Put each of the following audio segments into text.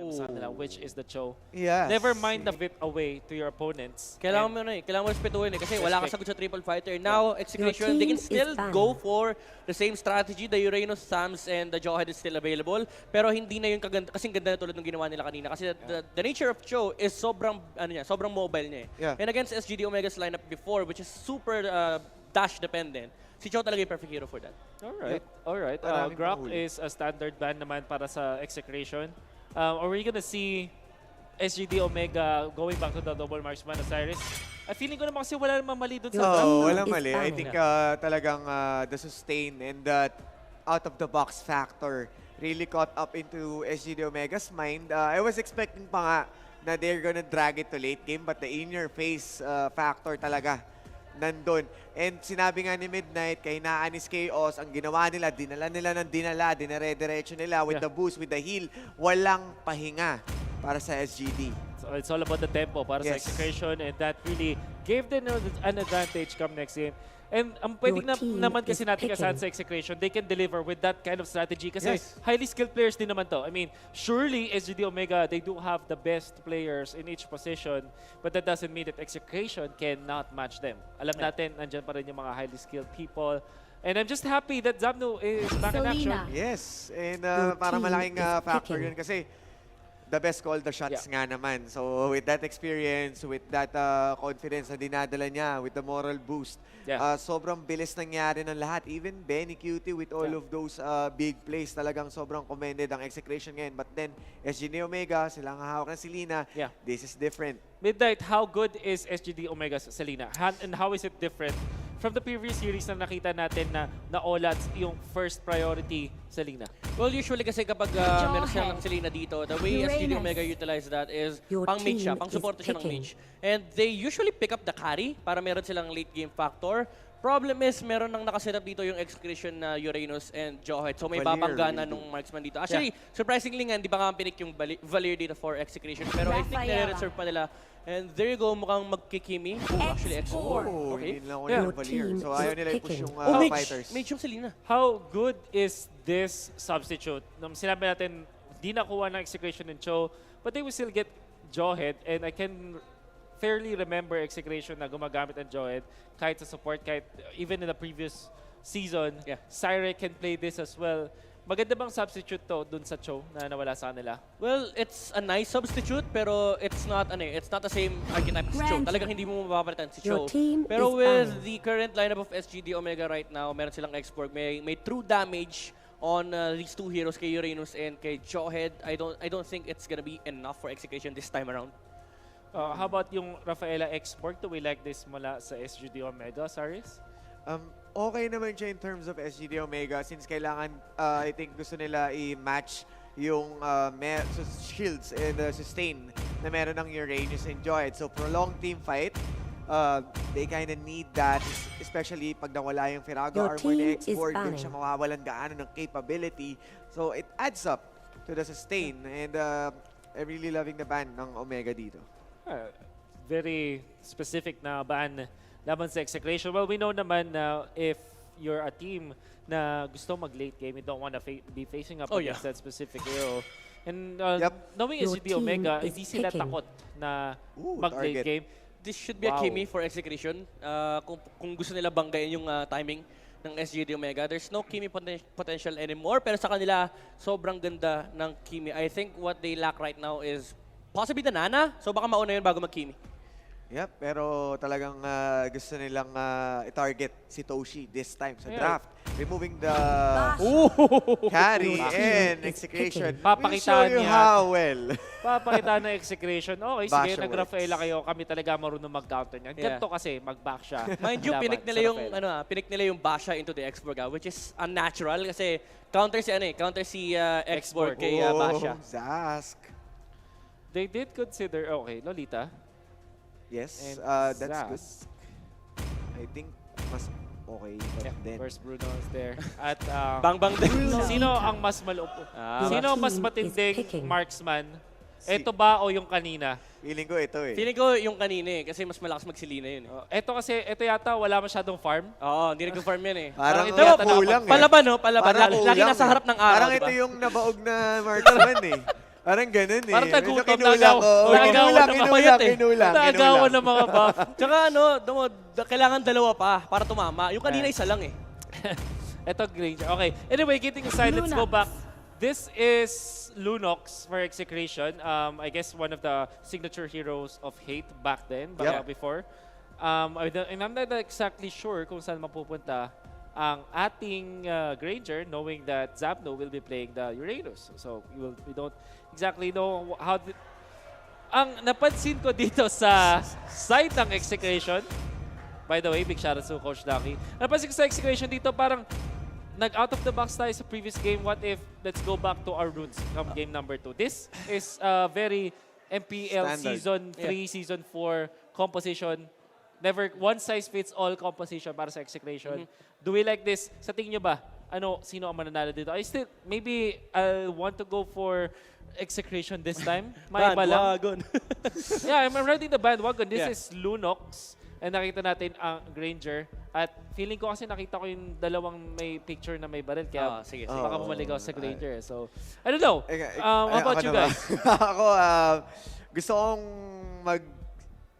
sa kanila, which is the Cho. Yes. Never mind the it away to your opponents. Kailangan mo na kailangan mo respetuhin kasi wala kang Respect. sagot sa triple fighter. Now, Execration, they can still go for the same strategy. The Uranus, Sams, and the Jawhead is still available. Pero hindi na yung kaganda, kasing ganda na tulad ng ginawa nila kanina. Kasi the nature of Cho is sobrang, sobrang mobile niya. Yeah. And against SGD Omega's lineup before, which is super dash dependent, si Cho talaga yung perfect hero for that. Alright, alright. Maraming Grok mahuli. is a standard ban naman para sa Execration. Are we gonna see SGD Omega going back to the double marksman Osiris? Feeling ko naman kasi wala namang mali dun sa draft. No, Bruno walang is mali. I fine. think talagang the sustain and the out-of-the-box factor really caught up into SGD Omega's mind. I was expecting pa nga na they're gonna drag it to late game, but the in-your-face factor talaga nandun. And sinabi nga ni Midnight, kay Naanis Chaos, ang ginawa nila, dinala nila ng dinala, dinare-diretso nila with the boost, with the heal. Walang pahinga para sa SGD. So it's all about the tempo para sa Yes. Execration, and that really gave them an advantage come next game. And ang pwedeng Your team naman kasi is natin kasahan picking. sa Execration, they can deliver with that kind of strategy kasi Yes. highly skilled players din naman to. I mean, surely SGD Omega, they do have the best players in each position, but that doesn't mean that Execration cannot match them. Alam natin, nandyan pa rin yung mga highly skilled people. And I'm just happy that Zamno is back in action. Selena. Yes, and Your para team malaking is factor picking. yun kasi the best call the shots nga naman. So with that experience, with that confidence na dinadala niya, with the moral boost, sobrang bilis nangyari ng lahat. Even Benny Cutie with all of those big plays, talagang sobrang commended ang Execration ngayon. But then, SGD Omega, sila ang hawak ng Selena. Yeah. This is different. Midnight, how good is SGD Omega's Selena? And how is it different from the previous series na nakita natin na naolat yung first priority Selena? Well, usually kasi kapag meron siya ng Selena dito, the way SGD Uranus. Omega utilize that is Your pang mid siya, team pang is support siya ng picking. mage. And they usually pick up the carry para meron silang late game factor. Problem is, meron nang nakasetup dito yung Execration na Uranus and Jawhead. So may Valier, babanggana really nung marksman dito. Actually, surprisingly nga, hindi ba nga pinik yung Valier dito for Execration. Pero I think Rafaela. nire-reserve pa nila. And there you go, mukhang magkikimi. Oh, actually, X4. Oh, Okay. hindi lang ako Yeah. ng Valier. Your So team ayaw is nila i-push picking. yung Oh, mage. fighters. Mage yung Selena. How good is this substitute? Nung sinabi natin, di nakuha ng Execration and Cho, but they will still get Jawhead, and I can fairly remember Execration na gumagamit ng Jawhead kahit sa support, kahit even in the previous season, Syre can play this as well. Maganda bang substitute to dun sa Cho na nawala sa kanila? Well, it's a nice substitute, pero it's not the same archetype as Cho. Grant. Talagang hindi mo mapapalitan si Your Cho. team Pero is with fine. the current lineup of SGD Omega right now, meron silang export. May true damage on these two heroes, kay Uranus and kay Jawhead. I don't think it's gonna be enough for Execution this time around. How about yung Rafaela export? Do we like this mula sa SGD Omega, Saris? Okay naman siya in terms of SGD Omega since kailangan, I think gusto nila i-match yung shields and sustain na meron ng Uranus and Jawhead. So prolonged team fight, they kind of need that, especially pag nawala yung Firago Your armor ni team is export, dun banning. siya mawawalan gaano ng capability. So it adds up to the sustain, and I'm really loving the ban ng Omega dito. Very specific na ban laban sa Execration. Well, we know naman na if you're a team na gusto mag-late game, you don't want to be facing up against that specific hero. And knowing Your SGD team Omega, is hindi sila picking. takot na target. mag-late game. This should be a Kimi for Execution. Kung gusto nila banggain yung timing ng SGD Omega, there's no Kimi potential anymore. Pero sa kanila, sobrang ganda ng Kimi. I think what they lack right now is possibly the Nana. So baka mauna yun bago mag-Kimi. Yep, pero talagang gusto nilang i-target si Toshi this time sa draft. Removing the carry Your and team is Execration. picking. We'll show you how well. Papakita na Execration. Okay, sige, Basha nag-Rafaela works. kayo. Kami talaga marunong mag-counter niyan. Ganito kasi, mag-back siya. Mind you, laban pinik sa nila yung Rafaela. pinik nila yung Basha into the X-Borg, which is unnatural kasi counter si X-Borg kay Basha. Zask. They did consider, okay, Lolita. Yes, And that's good. Zask. I think mas okay. But Yeah, then, first Bruno is there. At Bang din. sino ang mas malupo? Ah. Sino ang mas Your team is matinding picking. marksman? Ito ba o yung kanina? feeling ko ito eh. Feeling ko yung kanina kasi mas malakas magsilina yun Ito kasi, ito yata wala masyadong farm. Oo, hindi nag-confirm yan eh. Parang ito ito yata kulang eh. Palaban, no? Palaban. Parang Lagi kulang nasa eh. harap ng araw, Parang diba? ito yung nabaog na marksman eh. Parang ganun eh. Parang Medyo tagutom, kinulak nagaw. ko. Nagawan ng mga payat eh. Nagawan ng mga buff. Tsaka ano, kailangan dalawa pa para tumama. Yung kanina isa lang eh. Ito, Granger. Okay. Anyway, getting aside, let's go back. This is Lunox for Execration. I guess one of the signature heroes of Hate back then, before. I'm not exactly sure kung saan mapupunta ang ating Granger, knowing that Zapno will be playing the Uranus. So we don't exactly know how. Ang napansin ko dito sa side ng Execration, by the way, big shoutout to Coach Ducky. Napansin ko sa Execration dito, parang nag-out of the box tayo sa previous game. What if, let's go back to our runes from game number 2. This is very MPL Standard. Season 3, Season 4 composition. Never one-size-fits-all composition para sa Execration. Do we like this? Sa tingin nyo ba? Sino ang mananalo dito? Maybe I want to go for Execration this time. Bandwagon. Yeah, I'm riding the bandwagon. This Yeah. is Lunox. And nakita natin ang Granger. At feeling ko kasi nakita ko yung dalawang may picture na may baril. Kaya Sige. baka bumalik ako sa Granger. So, I don't know. How about you naman. guys? Ako, gusto kong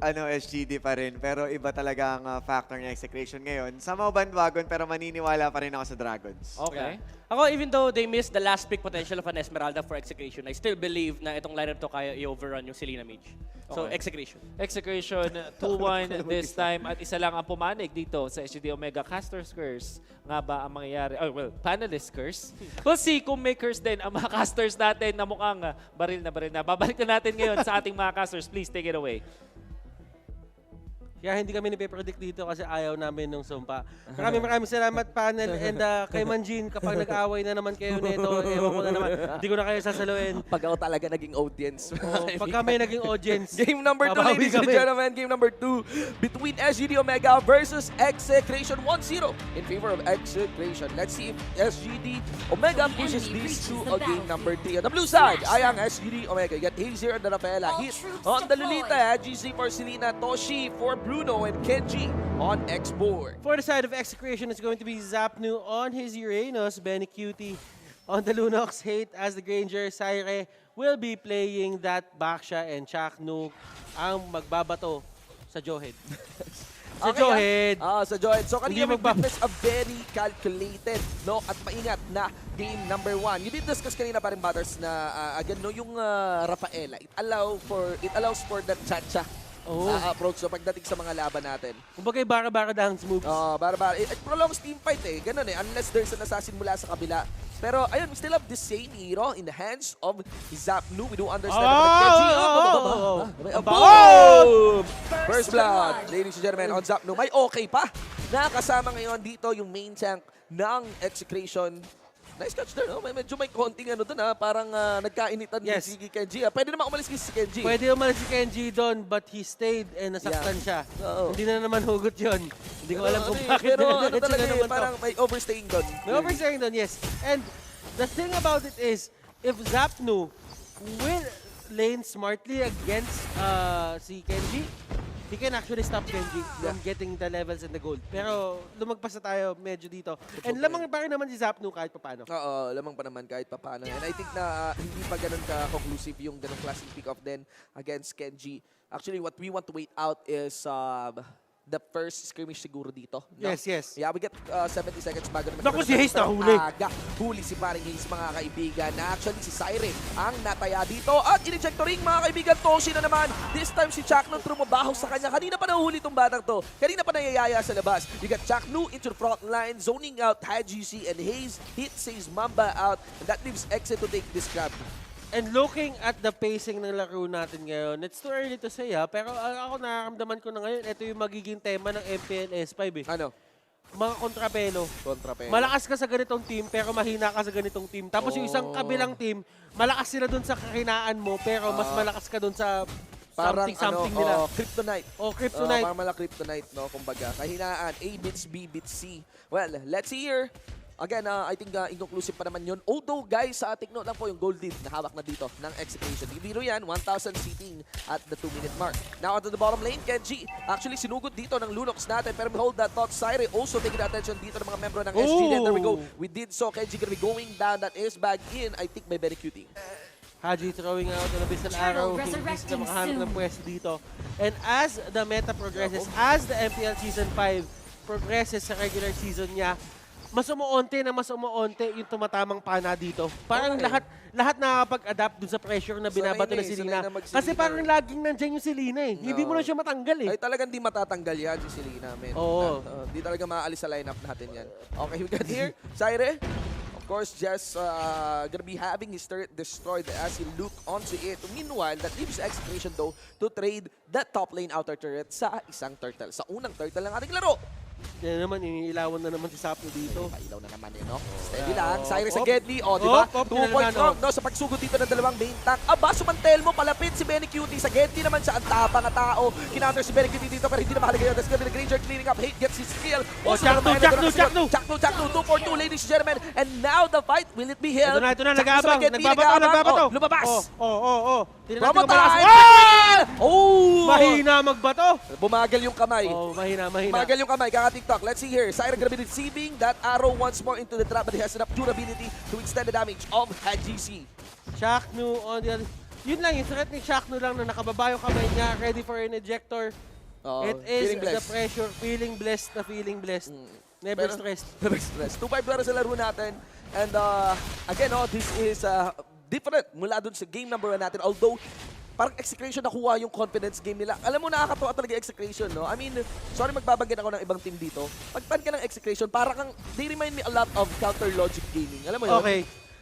SGD pa rin, pero iba talaga ang factor ng Execration ngayon. Sama bandwagon, pero maniniwala pa rin ako sa Dragons. Okay. Ako, even though they missed the last pick potential of an Esmeralda for Execration, I still believe na itong lineup to kaya i-overrun yung Selena Mage. So, Okay. Execration. Execration 2-1 this time at isa lang ang pumanig dito sa SGD Omega. Caster's Curse nga ba ang mangyayari? Panelist Curse. We'll see kung may curse din ang mga casters natin na mukhang baril na. Babalik na natin ngayon sa ating mga casters. Please take it away. Kaya hindi kami nipe-predict dito kasi ayaw namin nung sumpa. Maraming salamat panel and kay Manjin kapag nag-away na naman kayo nito, ewan ko na naman, hindi ko na kayo sasaluin. Pag ako talaga naging audience. Pag kami naging audience, Game number 2, babawi ladies and kami. gentlemen. Game number 2 between SGD Omega versus Execration 1-0 in favor of Execration. Let's see if SGD Omega pushes these to a game number 3. On the blue side, ay ang SGD Omega. You got Hazer and Rafaela. Hit on the Lolita. GC for Selena. Toshi for Bruno and Kenji on X-Board. For the side of Execration, it's going to be Zapnu on his Uranus, Benny Cutie on the Lunox, Hate as the Granger, Saire will be playing that Baksha and Chaknu ang magbabato sa Johead. Sa Johead. Sa Johead. So kanina Hindi we witnessed a very calculated at maingat na game number 1. You did discuss kanina pa rin, Butters, na again, yung Rafaela, it allows for that cha-cha approach so pagdating sa mga laban natin. Kumbaga bara-bara dance moves. Bara-bara. Prolonged team fight ganun unless there's an assassin mula sa kabila. Pero ayun, we still have the same hero in the hands of Zapnu. We do understand Boom! First blood, ladies and gentlemen, on Zapnu. May okay pa. Nakasama ngayon dito yung main tank ng Execration. Nice catch there, no? Medyo may konting parang nagkainitan Yes. si Kenji. Pwede naman umalis si Kenji. Pwede umalis si Kenji doon, but he stayed and nasaktan siya. Oo. Hindi na naman hugot yun. Hindi ko alam kung bakit. Pero diretso talaga na naman to. parang may overstaying doon. May overstaying doon, yes. And the thing about it is, if Zapnu will lane smartly against si Kenji, he can actually stop Kenji from getting the levels and the gold. Pero lumagpas na tayo medyo dito. And lamang pa rin naman si Zapnu kahit paano. Oo, lamang pa naman kahit papaano. And I think na hindi pa ganun ka-conclusive yung ganung classic pick-off din against Kenji. Actually, what we want to wait out is the first skirmish siguro dito. No? Yes. Yeah, we get 70 seconds bago naman. Naku, si Hayes nahuli. Huli si paring Hayes, mga kaibigan. Na actually, si Siren ang nataya dito. At in-ejector ring, mga kaibigan. Toshi na naman. This time, si Chaknu trumabaho sa kanya. Kanina pa nahuhuli itong batang to. Kanina pa nayayaya sa labas. You got Chaknu into the front line, zoning out GC and Hayes. Hit says Mamba out. And that leaves Exit to take this grab. And looking at the pacing ng laro natin ngayon, it's too early to say pero ako nararamdaman ko na ngayon, ito yung magiging tema ng MPL S5 Ano? Mga kontrapelo. Kontrapelo. Malakas ka sa ganitong team pero mahina ka sa ganitong team. Tapos yung isang kabilang team, malakas sila dun sa kahinaan mo pero mas malakas ka dun sa something nila. Kryptonite. Kryptonite. Parang mala Kryptonite, no? Kumbaga, kahinaan, A bits B bits C. Well, let's see here. Again, I think inconclusive pa naman yun. Although, guys, take note lang po yung gold lead na hawak na dito ng Execution. Ibiro yan, 1,000 seating at the 2-minute mark. Now, onto the bottom lane, Kenji. Actually, sinugod dito ng Lunox natin. Pero hold that thought, Saire also taking attention dito ng mga membro ng SGD. And there we go. We did so. Kenji gonna be going down. That is back in, I think, by very cutie. Haji throwing out an abyssal arrow. Hindi sila makahanap ng pwesto dito. And as the meta progresses, as the MPL Season 5 progresses sa regular season niya, mas umuunti yung tumatamang pana dito. Parang lahat nakakapag-adapt dun sa pressure na binabato na si Lina. Kasi parang laging nandyan yung si Lina eh. Hindi mo na siya matanggal eh. Ay talagang di matatanggal yan si Lina, men. Oo. Di talaga maaalis sa lineup natin yan. Okay, we got here, Zaire. Of course, just gonna be having his turret destroyed as he look onto it. Meanwhile, that leaves Execration though to trade that top lane outer turret sa isang turtle. Sa unang turtle ng ating laro. Yan naman, iniilawan na naman si Sapno dito. Pailaw na naman eh, no? Steady lang. Cyrus sa Gedli. O, di ba? 2-point front, no? Sa pagsugod dito ng dalawang main tank. Aba, sumantel mo. Palapit si Benny Cutie. Sa Gedli naman siya. Ang tapang na tao. Kinounter si Benny Cutie dito pero hindi na mahalaga yun. That's gonna be the Granger cleaning up. Hate gets his kill. Chakno! 2-for-2, ladies and gentlemen. And now the fight. Will it be held? Ito na, nagbabato. Lumabas. Promo time! Oh! Mahina magbato. Bumagal yung kamay. Oh, mahina. Bumagal yung kamay. Kaka-TikTok. Let's see here. Syra gonna be receiving that arrow once more into the trap, but he has enough durability to extend the damage of GC. Shaknu on the other. Yun lang, yung threat ni Shaknu lang na nakababa yung kamay niya, ready for an ejector. It is the pressure, feeling blessed. Never stressed. Never stressed. 2-5 na sa laro natin. And again, this is different mula dun sa game number 1 natin. Although, parang Execration nakuha yung confidence game nila. Alam mo, nakakatawa talaga Execration, no? I mean, sorry magbabanggit ako ng ibang team dito. Pag fan ka ng Execration, parang they remind me a lot of Counter Logic Gaming. Alam mo yun? Okay.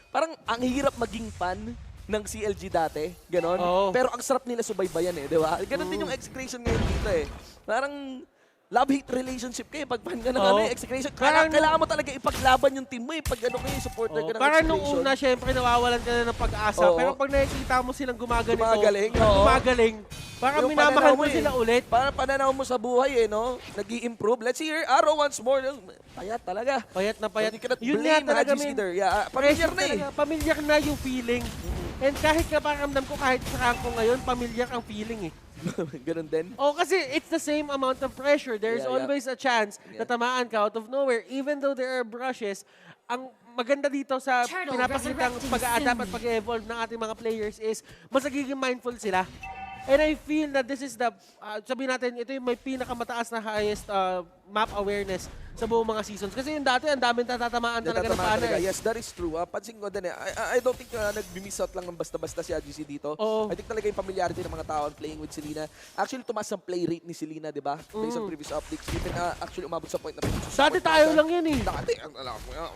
Parang ang hirap maging fan ng CLG dati, ganon. Pero ang sarap nila subaybayan eh, di ba? Ganon din yung Execration ngayon dito eh. Parang love-hate relationship kayo pag fan ka ng Execration. Kailangan mo talaga ipaglaban yung team mo eh. Pag kayo supporter ka ng parang Execration. nung una, syempre, nawawalan ka na ng pag-asa. Pero pag nakikita mo silang gumagaling, parang minamahal mo sila ulit. Parang pananaw mo sa buhay eh, no? Nag-i-improve. Let's see here, Arrow once more. Payat talaga. Payat na payat. Yun nga talaga, familiar na eh. Familiar na yung feeling. And kahit nga pakiramdam ko, kahit sa rank ko ngayon, familiar ang feeling eh. Ganon din? Kasi it's the same amount of pressure. There's always a chance na tamaan ka out of nowhere. Even though there are brushes, ang maganda dito sa pinapakitang pag-a-adapt at pag-evolve ng ating mga players is mas nagiging mindful sila. And I feel that this is the, sabihin natin, ito yung may pinakamataas na highest map awareness sa buong mga seasons. Kasi yung dati, ang daming natatamaan talaga ng pana. Yes, that is true. Pansin ko din eh. I don't think nag-miss out lang ng basta-basta si AGC dito. I think talaga yung familiarity ng mga tao playing with Selena. Actually, tumaas ang play rate ni Selena, di ba? Based on previous updates. Even actually umabot sa point na dati tayo lang yan eh. Dati, alam mo yan,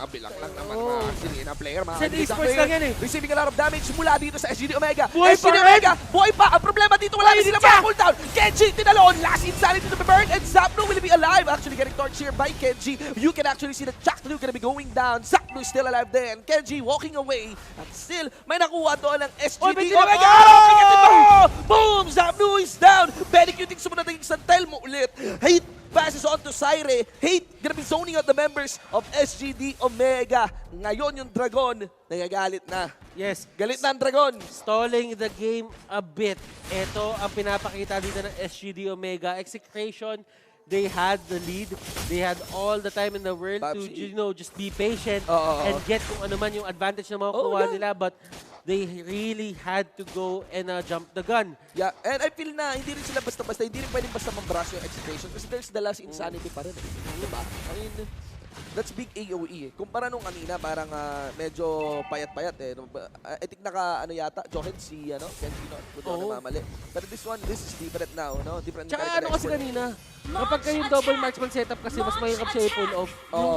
bilang lang naman mga Selena player. Sa esports lang yan eh. Receiving a lot of damage mula dito sa SGD Omega. Buhay SGD Omega, buhay pa! Ang problema dito, wala na sila mga cooldown. Kenji, tinalon. Last insanity to be burned. And Zapno will be alive. Actually getting torched here by Kenji. You can actually see the Chaklu gonna be going down. Zapno is still alive then. Kenji walking away. At still, may nakuha doon ng SGD Omega. Boom! Zapno is down. Benny Cuting sumunod ng Santel mo ulit. Hate passes on to Syre. Hate gonna be zoning out the members of SGD Omega. Ngayon yung Dragon, nagagalit na. Yes. Galit na ang Dragon. Stalling the game a bit. Ito ang pinapakita dito ng SGD Omega. Execration, they had the lead. They had all the time in the world to, just be patient and get kung ano man yung advantage na makukuha nila. But they really had to go and jump the gun. Yeah, and I feel na hindi rin sila basta-basta, hindi rin pwedeng basta mambrush yung Execration kasi there's the last insanity pa rin. Diba? I mean, that's big AOE eh. Kumpara nung kanina, parang medyo payat-payat eh. I think yata, Johan si, Kenji, no? Namamali. Pero this is different now, no? Different. Tsaka kasi kanina, kapag kayong double marksman setup kasi mas mahirap siya i-pull off.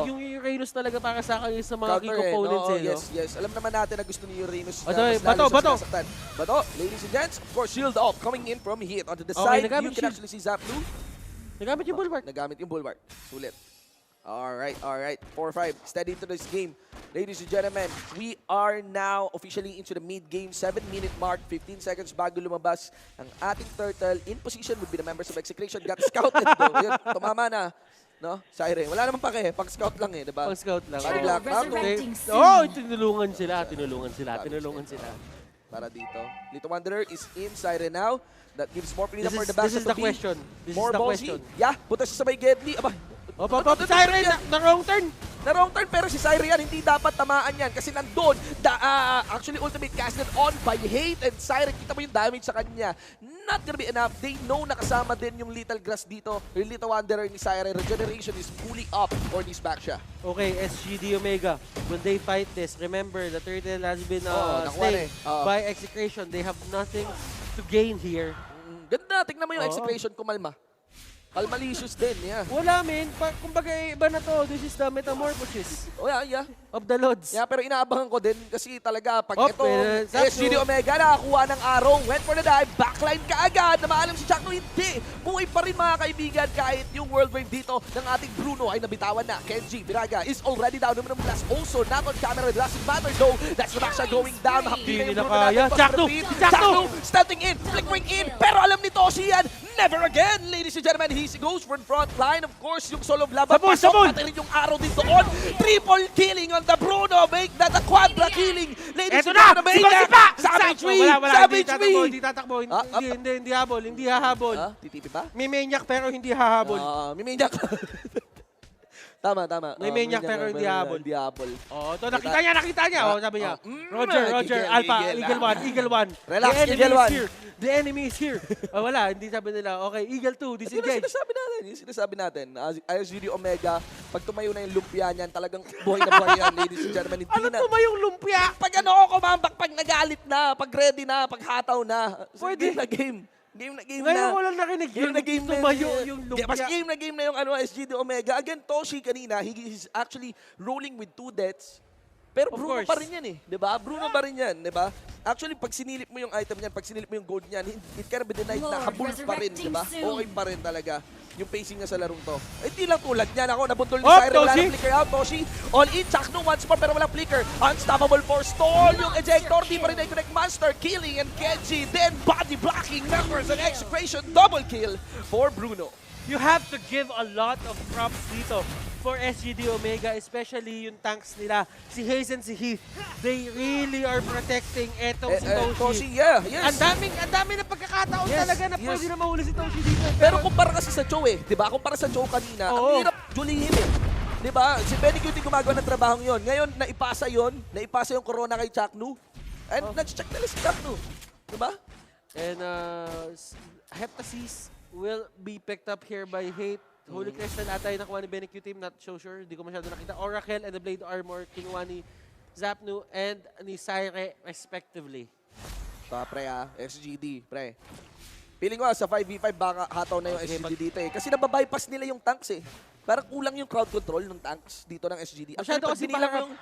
Yung Uranus talaga para sa akin sa mga key components eh, no? Yes. Alam naman natin na gusto ni Uranus. Bato, ladies and gents, of course, shield off, coming in from hit onto the side. You can actually see Zapnu. Nagamit yung bulwark. Nagamit yung bulwark. Sulit. Alright. 4-5. Steady into this game. Ladies and gentlemen, we are now officially into the mid-game 7-minute mark. 15 seconds bago lumabas ang ating turtle. In position would be the members of Execration. Got scouted though. Yun, tumama na. No? Siren. Wala naman pake. Pag-scout lang eh, diba? Pag-scout lang. Tinulungan sila. Para dito. Little Wanderer is in Siren now. That gives more freedom for the back This is the question. More ballsy. Yeah, punta siya sa may Gedli. Aba, Siren, na wrong turn. Na wrong turn, pero si Siren hindi dapat tamaan yan kasi nandun, actually ultimate casted on by Hate and Siren. Kita mo yung damage sa kanya. Not gonna be enough. They know nakasama din yung Little Grass dito. Yung Little Wanderer ni Siren. Regeneration is fully up for this back siya. Okay, SGD Omega, when they fight this, remember, the turtle has been nakuha slain by Execration. They have nothing to gain here. Ganda, tignan mo yung Execration kumalma. Malicious din, yeah. Wala, men. Kumbaga, iba na to. This is the metamorphosis Oh, yeah. of the Lords. Yeah, pero inaabangan ko din kasi talaga pag ito, Zapno. SGD Omega nakakuha ng araw, went for the dive, backline kaagad, na maalam si Chakno, hindi. Buhay pa rin mga kaibigan kahit yung World Wave dito ng ating Bruno ay nabitawan na. Kenji Viraga is already down. Naman blast also, not on camera, it doesn't matter though. That's the Baksha going down. Hindi Hakili nila yung Bruno kaya. natin. Chakno stepping in, flickering in, pero alam ni Toshi yan, never again, ladies and gentlemen. He goes for the front line. Of course, yung solo laban. Sabon! Pati rin yung arrow din doon. Triple killing on the Bruno. Make that a quadra killing. Ladies Eto and na! gentlemen, Sipa! Savage me! Wala, Savage me! hindi tatakbo. Hindi habol. Hindi hahabol. Titipi pa? May maniac pero hindi hahabol. May maniac. Tama. May maniac pero hindi habol. Hindi habol. Oh, ito nakita niya. Oh, sabi niya. Roger, Alpha, Eagle 1. Relax, The enemy Eagle is 1. here. The enemy is here. Wala, hindi sabi nila. Okay, Eagle 2, Yung disengage. sinasabi natin, SGD Omega, pag tumayo na yung lumpia niyan, talagang buhay na buhay yan, ladies and gentlemen. Ano tumayong lumpia? Pag ako kumambak, pag nagalit na, pag ready na, pag hataw na, Pwede. game na. Ngayon ko lang nakinig Game na game na tumayo yung lumpia. Mas game na yung SGD Omega. Again, Toshi kanina, he's actually rolling with 2 deaths. Pero Of Bruno course. pa rin yan eh. Diba? Bruno pa rin yan. Diba? Actually, pag sinilip mo yung item niyan, pag sinilip mo yung gold niyan, it can be denied na habul pa rin. Diba? Okay pa rin talaga yung pacing niya sa larong to. Hindi lang tulad niyan. Ako, nabundol ni Siren. Wala Toshi! na flicker out. Toshi, all in. Chakno once more pero walang flicker. Unstoppable for Stall. Yung ejector, di pa rin na-connect. Monster killing and Kenji. Then body blocking numbers and Execration. Double kill for Bruno. You have to give a lot of props dito for SGD Omega, especially yung tanks nila. Si Hayes and si Heath, they really are protecting etong si Toshi. Toshi, yeah, yes. Ang dami na pagkakataon talaga na pwede na mahuli si Toshi dito. Pero kumpara kasi sa Cho eh, di ba? Kumpara sa Cho kanina, Oo. ang hirap julihin eh. Di ba? Si Benny Cutie gumagawa ng trabahong yon. Ngayon, naipasa yung corona kay Chaknu. And nag-check nila si Chaknu. Di ba? And Heptasis will be picked up here by Hate. Holy Crystal ata yung nakuha ni Benny Q team, not so sure. Hindi ko masyado nakita. Oracle and the Blade Armor, kinuha ni Zapnu and ni Syre respectively. Pre SGD, pre. Feeling ko sa 5v5 baka hataw na yung SGD dito eh. Kasi nababypass nila yung tanks eh. Parang kulang yung crowd control ng tanks dito ng SGD. Masyado Actually, pag kasi binilang paharap. mo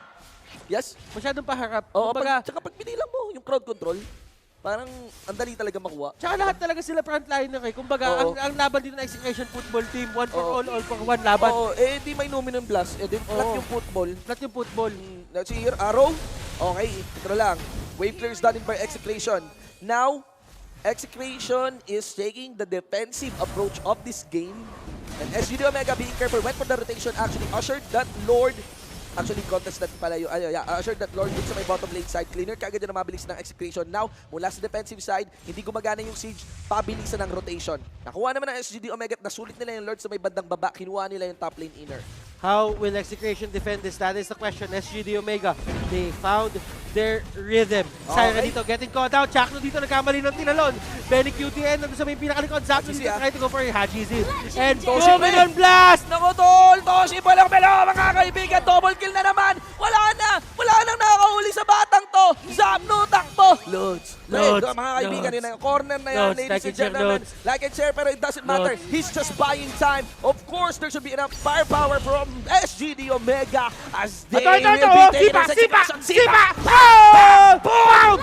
Yes? Masyadong paharap. Oo, Kumbaga, tsaka pag binilang mo yung crowd control, parang ang dali talaga makuha. tsaka lahat talaga sila frontliner eh. Kumbaga, Oo. ang laban dito ng Execration Football Team, one for all for one laban. Oo, di may Numinum Blast. Di flat Oo. yung football. Flat yung football. Let's see here, Arrow. Okay, ito na lang. Wave clear is done in by Execration. Now, Execration is taking the defensive approach of this game. And SGD Omega being careful, went for the rotation, actually ushered that Lord. Actually, contest that pala yung, ushered that Lord dun sa may bottom lane side. Cleaner kagad yung mabilis ng Execration. Now, mula sa defensive side, hindi gumagana yung siege, pabilisan ng rotation. Nakuha naman ng SGD Omega, nasulit nila yung Lord sa may bandang baba, kinuha nila yung top lane inner. How will Execration defend this? That is the question. SGD Omega, they found their rhythm. Syra dito, getting caught out. Chakno dito, nagkamali ng tinalon. Benny QTN, nandun sa may pinakalikod. Zapno Haji dito, siya. trying to go for Haji Z. And Toshi, Dominion Blast! Naku, tol! Toshi, balang-bala, mga kaibigan! Double kill na naman! Wala nang nakakahuli sa batang to! Zapno, takbo! Loads! Mga kaibigan, yun na yung corner na yan, Loads, ladies like and and share, gentlemen. loads. Like and share, pero it doesn't matter. Loads. He's just buying time. Of course, there should be enough firepower from SGD Omega as they will be taking Sipa! Boom!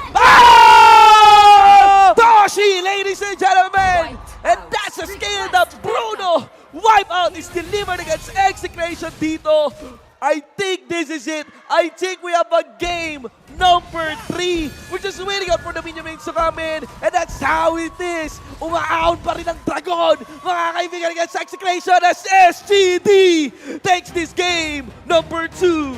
Toshi, ladies and gentlemen! And that's a skill that Bruno Wipeout is delivered against Execration dito. I think this is it. I think we have a game number 3. We're just waiting out for the minion mains to come in. And that's how it is. Umaahon pa rin ang dragon. Mga kaibigan against Execration as SGD takes this game number 2.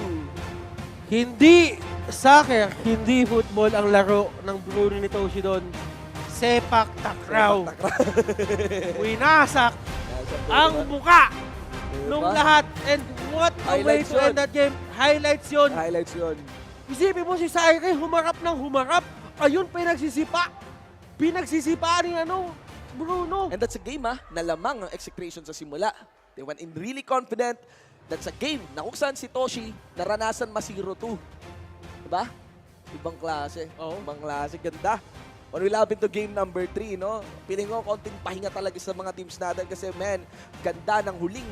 Hindi soccer, hindi football ang laro ng Bruno ni Toshi doon. Sepak takraw. Winasak ang muka nung lahat. And what a way Highlights to yun. end that game. Highlights yun. Highlights yun. Isipin mo si Saire, humarap ng humarap. Ayun, pinagsisipa. Pinagsisipa ni Bruno. And that's a game na lamang ang Execration sa simula. They went in really confident. That's a game na kung saan si Toshi naranasan ma-0-2. Diba? Ibang klase. Oo. Ibang klase. Ganda. When we love into game number 3, no? Piling ko konting pahinga talaga sa mga teams natin kasi, man, ganda ng huling